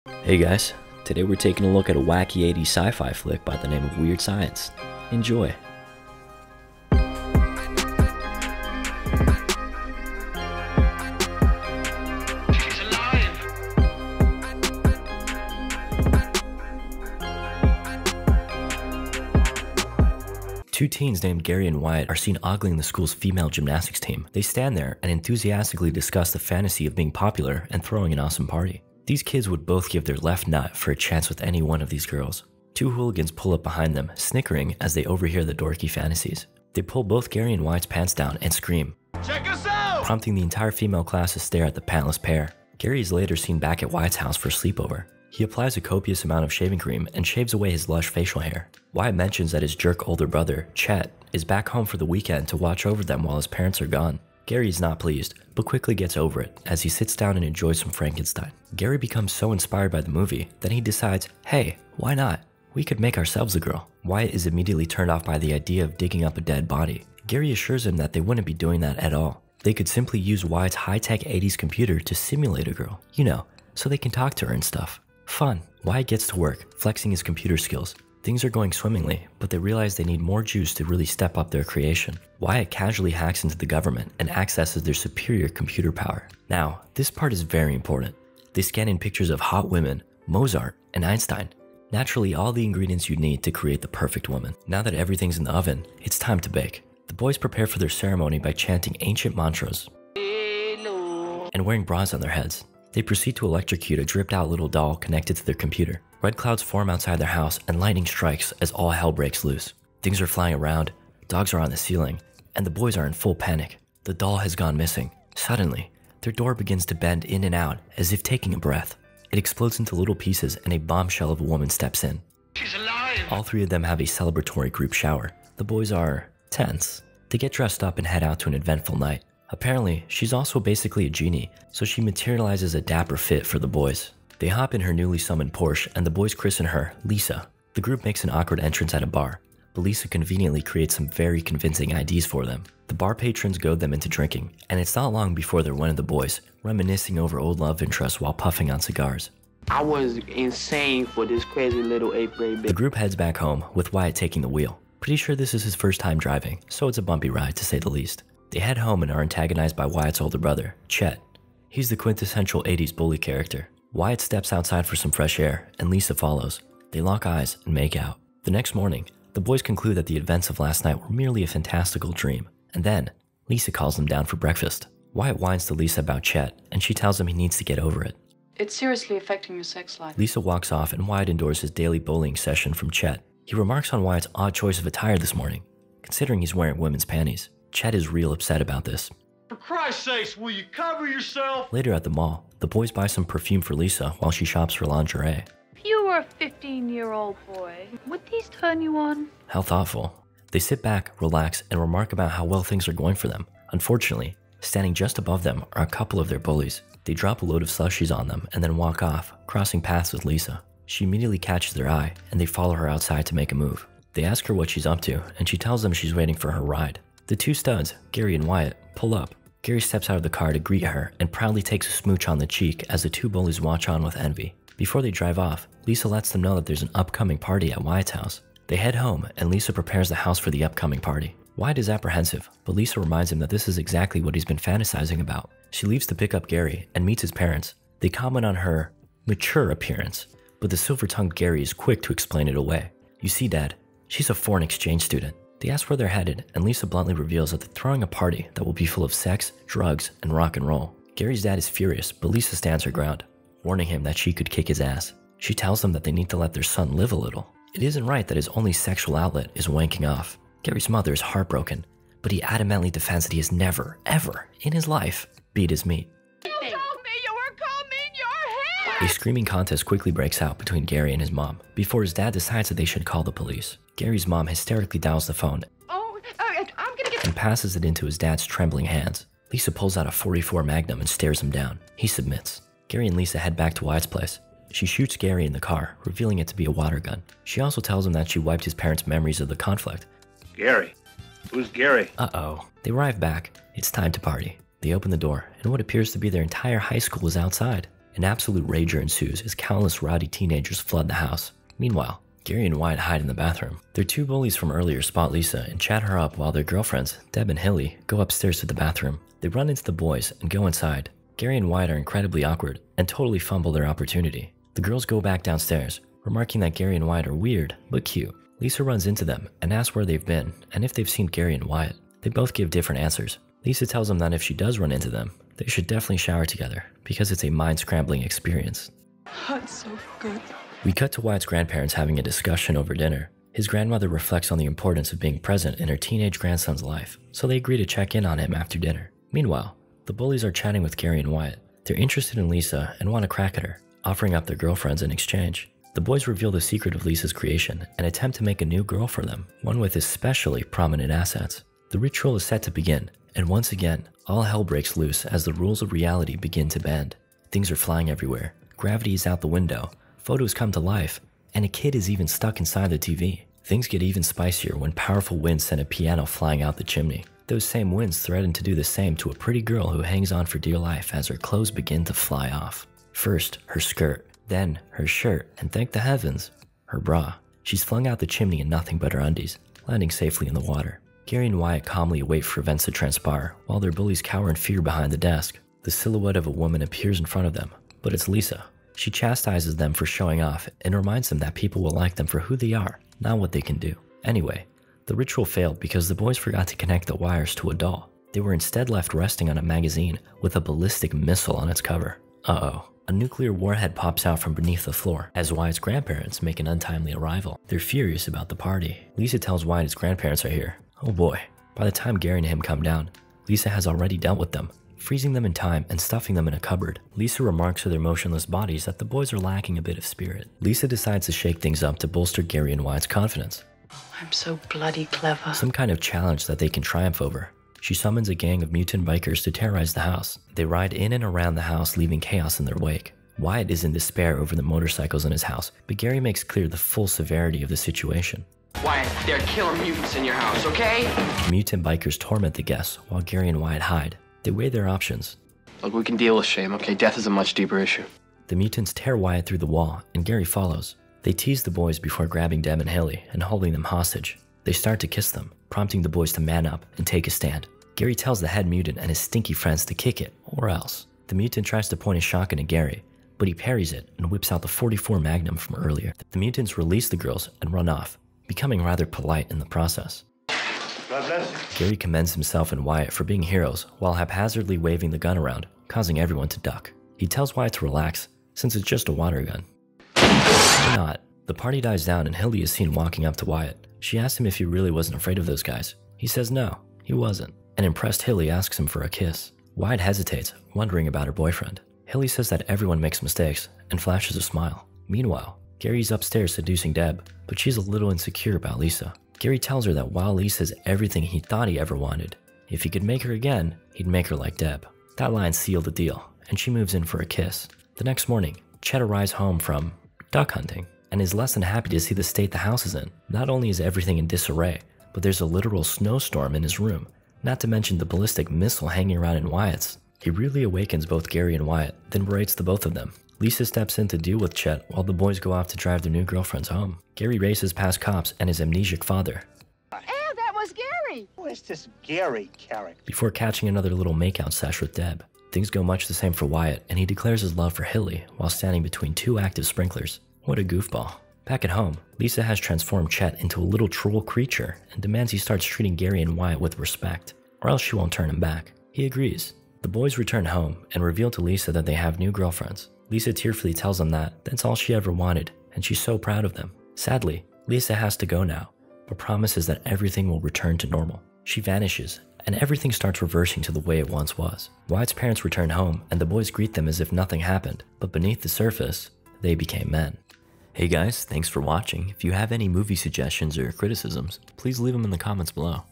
Hey guys, today we're taking a look at a wacky 80s sci-fi flick by the name of Weird Science. Enjoy! She's alive! Two teens named Gary and Wyatt are seen ogling the school's female gymnastics team. They stand there and enthusiastically discuss the fantasy of being popular and throwing an awesome party. These kids would both give their left nut for a chance with any one of these girls. Two hooligans pull up behind them, snickering as they overhear the dorky fantasies. They pull both Gary and Wyatt's pants down and scream, Check us out! prompting the entire female class to stare at the pantless pair. Gary is later seen back at Wyatt's house for a sleepover. He applies a copious amount of shaving cream and shaves away his lush facial hair. Wyatt mentions that his jerk older brother, Chet, is back home for the weekend to watch over them while his parents are gone. Gary is not pleased, but quickly gets over it as he sits down and enjoys some Frankenstein. Gary becomes so inspired by the movie that he decides, hey, why not? We could make ourselves a girl. Wyatt is immediately turned off by the idea of digging up a dead body. Gary assures him that they wouldn't be doing that at all. They could simply use Wyatt's high-tech 80s computer to simulate a girl, so they can talk to her and stuff. Fun. Wyatt gets to work, flexing his computer skills. Things are going swimmingly, but they realize they need more juice to really step up their creation. Wyatt casually hacks into the government and accesses their superior computer power. Now, this part is very important. They scan in pictures of hot women, Mozart, and Einstein. Naturally, all the ingredients you need to create the perfect woman. Now that everything's in the oven, it's time to bake. The boys prepare for their ceremony by chanting ancient mantras and wearing bras on their heads. They proceed to electrocute a dripped out little doll connected to their computer. Red clouds form outside their house and lightning strikes as all hell breaks loose. Things are flying around, dogs are on the ceiling, and the boys are in full panic. The doll has gone missing. Suddenly, their door begins to bend in and out as if taking a breath. It explodes into little pieces and a bombshell of a woman steps in. She's alive! All three of them have a celebratory group shower. The boys are tense. They get dressed up and head out to an eventful night. Apparently, she's also basically a genie, so she materializes a dapper fit for the boys. They hop in her newly summoned Porsche and the boys christen her Lisa. The group makes an awkward entrance at a bar, but Lisa conveniently creates some very convincing IDs for them. The bar patrons goad them into drinking, and it's not long before they're one of the boys, reminiscing over old love interests while puffing on cigars. I was insane for this crazy little 8th grade The bitch. group heads back home, with Wyatt taking the wheel. Pretty sure this is his first time driving, so it's a bumpy ride to say the least. They head home and are antagonized by Wyatt's older brother, Chet. He's the quintessential 80s bully character. Wyatt steps outside for some fresh air, and Lisa follows. They lock eyes and make out. The next morning, the boys conclude that the events of last night were merely a fantastical dream. And then, Lisa calls them down for breakfast. Wyatt whines to Lisa about Chet, and she tells him he needs to get over it. It's seriously affecting your sex life. Lisa walks off and Wyatt endures his daily bullying session from Chet. He remarks on Wyatt's odd choice of attire this morning, considering he's wearing women's panties. Chet is real upset about this. For Christ's sakes, will you cover yourself? Later at the mall, the boys buy some perfume for Lisa while she shops for lingerie. If you were a 15-year-old boy, would these turn you on? How thoughtful. They sit back, relax, and remark about how well things are going for them. Unfortunately, standing just above them are a couple of their bullies. They drop a load of slushies on them and then walk off, crossing paths with Lisa. She immediately catches their eye, and they follow her outside to make a move. They ask her what she's up to, and she tells them she's waiting for her ride. The two studs, Gary and Wyatt, pull up. Gary steps out of the car to greet her and proudly takes a smooch on the cheek as the two bullies watch on with envy. Before they drive off, Lisa lets them know that there's an upcoming party at Wyatt's house. They head home and Lisa prepares the house for the upcoming party. Wyatt is apprehensive, but Lisa reminds him that this is exactly what he's been fantasizing about. She leaves to pick up Gary and meets his parents. They comment on her mature appearance, but the silver-tongued Gary is quick to explain it away. You see, Dad, she's a foreign exchange student. They ask where they're headed, and Lisa bluntly reveals that they're throwing a party that will be full of sex, drugs, and rock and roll. Gary's dad is furious, but Lisa stands her ground, warning him that she could kick his ass. She tells them that they need to let their son live a little. It isn't right that his only sexual outlet is wanking off. Gary's mother is heartbroken, but he adamantly defends that he has never, ever, in his life, beat his meat. You told me you were combing your hair! A screaming contest quickly breaks out between Gary and his mom, before his dad decides that they should call the police. Gary's mom hysterically dials the phone I'm gonna get... and passes it into his dad's trembling hands. Lisa pulls out a .44 Magnum and stares him down. He submits. Gary and Lisa head back to Wyatt's place. She shoots Gary in the car, revealing it to be a water gun. She also tells him that she wiped his parents' memories of the conflict. Gary. Who's Gary? Uh-oh. They arrive back. It's time to party. They open the door, and what appears to be their entire high school is outside. An absolute rager ensues as countless rowdy teenagers flood the house. Meanwhile, Gary and Wyatt hide in the bathroom. Their two bullies from earlier spot Lisa and chat her up while their girlfriends, Deb and Hilly, go upstairs to the bathroom. They run into the boys and go inside. Gary and Wyatt are incredibly awkward and totally fumble their opportunity. The girls go back downstairs, remarking that Gary and Wyatt are weird but cute. Lisa runs into them and asks where they've been and if they've seen Gary and Wyatt. They both give different answers. Lisa tells them that if she does run into them, they should definitely shower together because it's a mind-scrambling experience. That's so good. We cut to Wyatt's grandparents having a discussion over dinner. His grandmother reflects on the importance of being present in her teenage grandson's life, so they agree to check in on him after dinner. Meanwhile, the bullies are chatting with Gary and Wyatt. They're interested in Lisa and want to crack at her, offering up their girlfriends in exchange. The boys reveal the secret of Lisa's creation and attempt to make a new girl for them, one with especially prominent assets. The ritual is set to begin, and once again, all hell breaks loose as the rules of reality begin to bend. Things are flying everywhere, gravity is out the window, photos come to life, and a kid is even stuck inside the TV. Things get even spicier when powerful winds send a piano flying out the chimney. Those same winds threaten to do the same to a pretty girl who hangs on for dear life as her clothes begin to fly off. First, her skirt, then her shirt, and thank the heavens, her bra. She's flung out the chimney in nothing but her undies, landing safely in the water. Gary and Wyatt calmly wait for events to transpire while their bullies cower in fear behind the desk. The silhouette of a woman appears in front of them, but it's Lisa. She chastises them for showing off and reminds them that people will like them for who they are, not what they can do. Anyway, the ritual failed because the boys forgot to connect the wires to a doll. They were instead left resting on a magazine with a ballistic missile on its cover. Uh-oh. A nuclear warhead pops out from beneath the floor as Wyatt's grandparents make an untimely arrival. They're furious about the party. Lisa tells Wyatt his grandparents are here. Oh boy. By the time Gary and him come down, Lisa has already dealt with them, freezing them in time and stuffing them in a cupboard. Lisa remarks to their motionless bodies that the boys are lacking a bit of spirit. Lisa decides to shake things up to bolster Gary and Wyatt's confidence. I'm so bloody clever. Some kind of challenge that they can triumph over. She summons a gang of mutant bikers to terrorize the house. They ride in and around the house, leaving chaos in their wake. Wyatt is in despair over the motorcycles in his house, but Gary makes clear the full severity of the situation. Wyatt, there are killer mutants in your house, okay? Mutant bikers torment the guests while Gary and Wyatt hide. They weigh their options. Look, we can deal with shame, okay? Death is a much deeper issue. The mutants tear Wyatt through the wall, and Gary follows. They tease the boys before grabbing Deb and Hilly and holding them hostage. They start to kiss them, prompting the boys to man up and take a stand. Gary tells the head mutant and his stinky friends to kick it, or else. The mutant tries to point a shotgun at Gary, but he parries it and whips out the .44 Magnum from earlier. The mutants release the girls and run off, becoming rather polite in the process. God bless you. Gary commends himself and Wyatt for being heroes while haphazardly waving the gun around, causing everyone to duck. He tells Wyatt to relax, since it's just a water gun. Or not. The party dies down and Hildy is seen walking up to Wyatt. She asks him if he really wasn't afraid of those guys. He says no, he wasn't. An impressed Hilly asks him for a kiss. Wyatt hesitates, wondering about her boyfriend. Hilly says that everyone makes mistakes and flashes a smile. Meanwhile, Gary's upstairs seducing Deb, but she's a little insecure about Lisa. Gary tells her that while Lisa's everything he thought he ever wanted, if he could make her again, he'd make her like Deb. That line sealed the deal, and she moves in for a kiss. The next morning, Chet arrives home from duck hunting and is less than happy to see the state the house is in. Not only is everything in disarray, but there's a literal snowstorm in his room, not to mention the ballistic missile hanging around in Wyatt's. He really awakens both Gary and Wyatt, then berates the both of them. Lisa steps in to deal with Chet while the boys go off to drive their new girlfriends home. Gary races past cops and his amnesiac father. That was Gary. Who is this Gary character? Before catching another little makeout sesh with Deb. Things go much the same for Wyatt, and he declares his love for Hilly while standing between two active sprinklers. What a goofball. Back at home, Lisa has transformed Chet into a little troll creature and demands he starts treating Gary and Wyatt with respect, or else she won't turn him back. He agrees. The boys return home and reveal to Lisa that they have new girlfriends. Lisa tearfully tells them that that's all she ever wanted, and she's so proud of them. Sadly, Lisa has to go now, but promises that everything will return to normal. She vanishes, and everything starts reversing to the way it once was. Wyatt's parents return home, and the boys greet them as if nothing happened, but beneath the surface, they became men. Hey guys, thanks for watching. If you have any movie suggestions or criticisms, please leave them in the comments below.